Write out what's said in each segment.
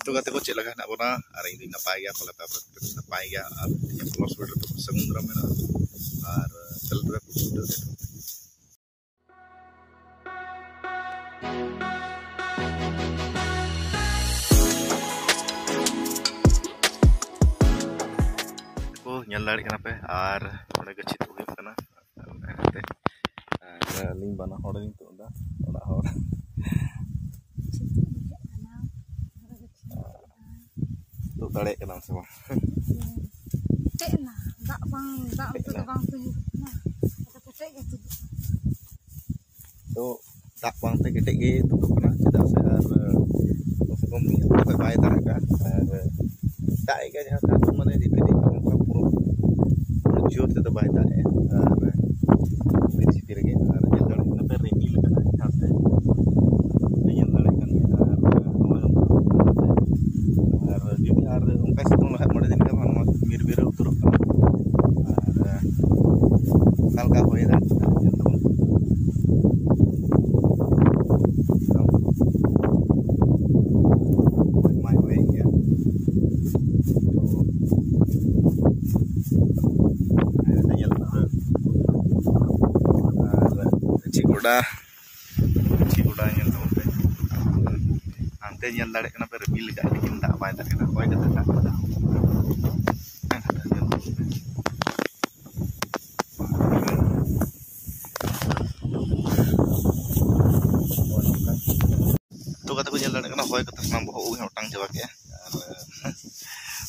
तो गाते को चेक लगा ना बोना अरे इन नपाय गया kalau apa नपाय गया और फ्लोर स्पीड तो समुद्र में ना और चल रहा कुछ को nyal lari kana pe ar ode gachi tu huyuk kana te ar ling bana hor ning tu da ora hor tu dare kana sama tek na dak tu bang tu na kata tek gitu tu dak bang te ketek ge tu kana cedak se ar sekom ni pe bai dare ka ar dak ge jahan tu mane di pedi जोर से दबाए दाए और फिर सीधी रगे और ये लड़े ना पे रेमी लगा है यहाँ से ये लड़े करने और जो भी यार उनका सितों लगा मरे दिन का हम मीर बीर उतर और कल का होए दा ये तो माय होए क्या Cikuda yang tahu deh. Ante yang lari kena perbil gak bikin tak apa tak kena koi kata tak. Tu kata ku yang lari kena koi kata senang bohong yang utang jawab ya.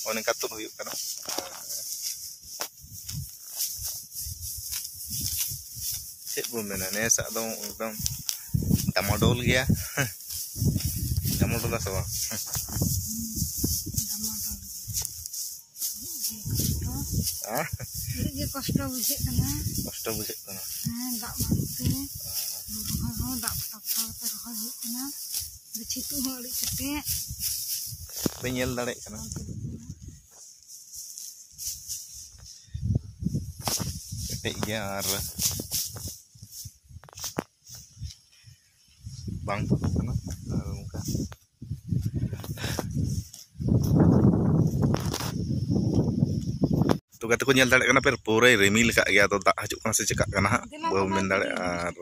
Orang katut huyuk kena. Cek bumen ane sak dong एकदम टमाटोल गया टमाटोल सब ये कष्ट बुझे करना हां दाग मानते हो दाग पटा पे रह करना बिछितु हो अड़ी कते पेnyel दाड़े करना कते गया और bang tu kana muka tu kata ko nyal dare kana per pure remil ka gaya to dak hajuk kana se cekak kana ha bo men dare ar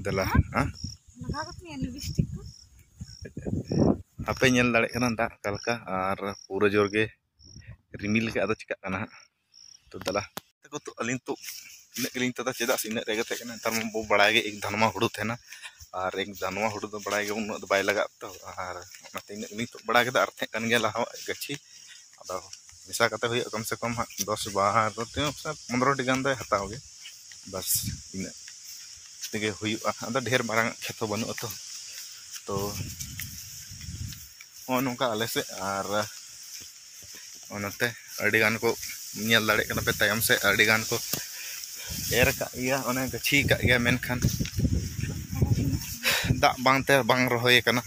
dala ha लगा के लिपस्टिक को ape nyal dare kana dak kalka ar pura jor ge remil ka ado cekak kana ha to dala ko to alin to इन कलिंग तदा चेदा इन रेगे थे नतार बो बड़ा गे एक धनमा हुड़ू थे ना और एक धनमा हुड़ू तो बड़ा गे उन बाय लगा तो और इन कलिंग तो बड़ा गे आर थे कन गे लहा गच्छी अदो मिसा कते हुई कम से कम 10 12 15 टी गान दो हताओ गे बस इन तेगे हुई अदो ढेर मारंग खेतो बनु तो नोंका आले से और ओनते अडी गान को नेल दाड़े कना पे तायम से अडी गान को एर का गया ओने गछी का गया मेनखान दा बांगते बांग रहोय कना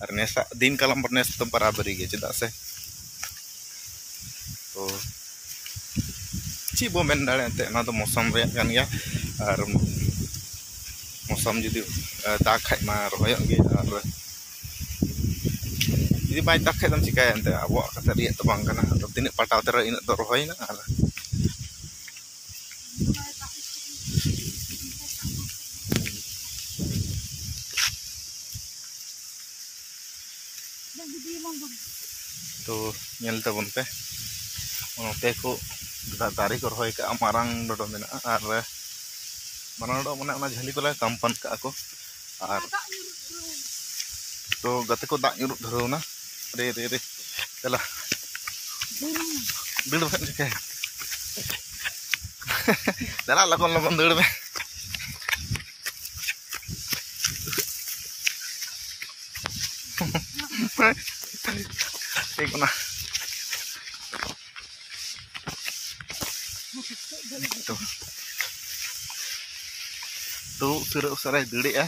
और नेसा दिन कलम पर नेस तो बराबरी गे चदा से तो ची बो मेन दाड़े ते ना तो मौसम रे कान गया और मौसम जुदी दाग खाय मा रहोय गे और जुदी बाय दाग खाय दम चिकाय अंते अबो कते रिय तो बांग कना तो तिने पटाव ते इन तो रहोय ना और तो nyel tabon pe onote ko dari ko roy ka marang dodo mena ar marang do mena ona jhali ko la kampan ka ako ar तो गते को दा nyurut धरो ना रे रे रे चला बिड़ बन के चला लगन लगन दौड़ में ठीक ना तो फिर उसरा दड़े है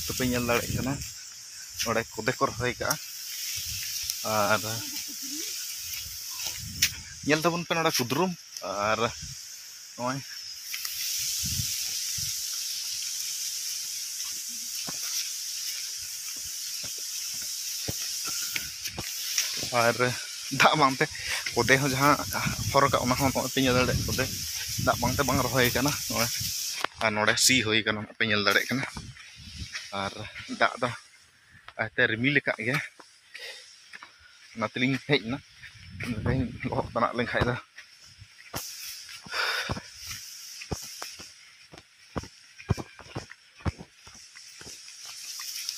तो पे nyal dare kana ore kode ko roy ka R nyel tabun pe noda kudrum ar noy ar dak bangte kode ho jaha forok ona ho pe nyel dare kode dak bangte bang rohoy kana noy ar node si hoy kana pe nyel dare kana ar dak da ate rimil ka ge natling hej na kain lohok tanak leng khai da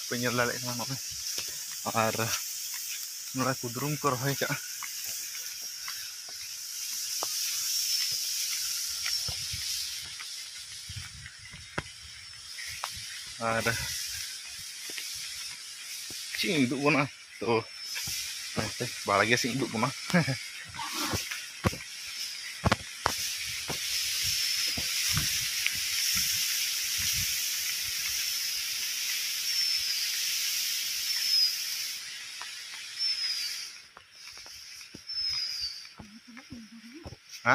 pe nyel dare kana noy ar nora kudrum ko rohoy ka ar sing duk bona to nanti balage sing duk bona ha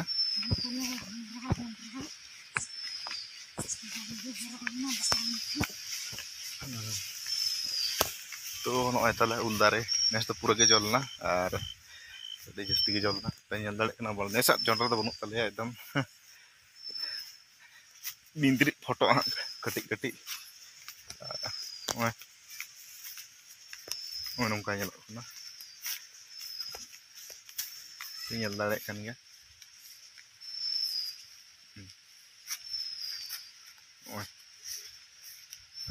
तो नॉय तले उल दारे नेस तो पूरा के जलना और अभी जस्ती के जलना पेन दड़े कना बोल नेसा जंडर तो बनु तले एकदम बिंद्री फोटो कटी कटी ओए ओए नंका nyelok kana पेन दड़े kan गया ओए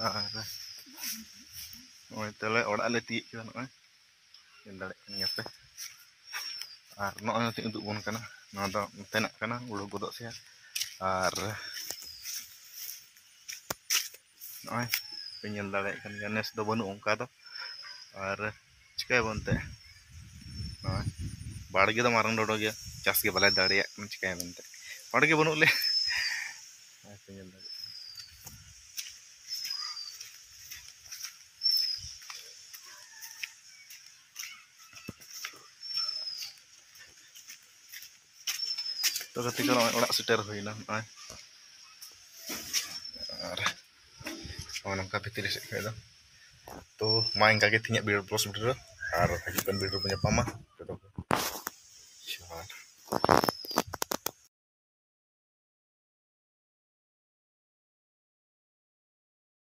और ओए तले ओड़ा ले ती के नॉय पेन दड़े kan गया पे और नॉय ती उदुक बोन kana ना दो तेना kana उड़ो गोदो से और नॉय पेन दड़े kan गया नेस दो बनु onka दो और चिकाय बनते नॉय बाड़गे तो मारंग डोडो गया चास के बले दाड़िया चिकाय बनते बाड़गे बनु ले पेन दड़े तो कति को ओड़ा सेटर होइना नॉय और नंका भितरी से खाय तो मा इंका के थिnya वीडियो प्लस वीडियो और हाजिkan वीडियो punya pama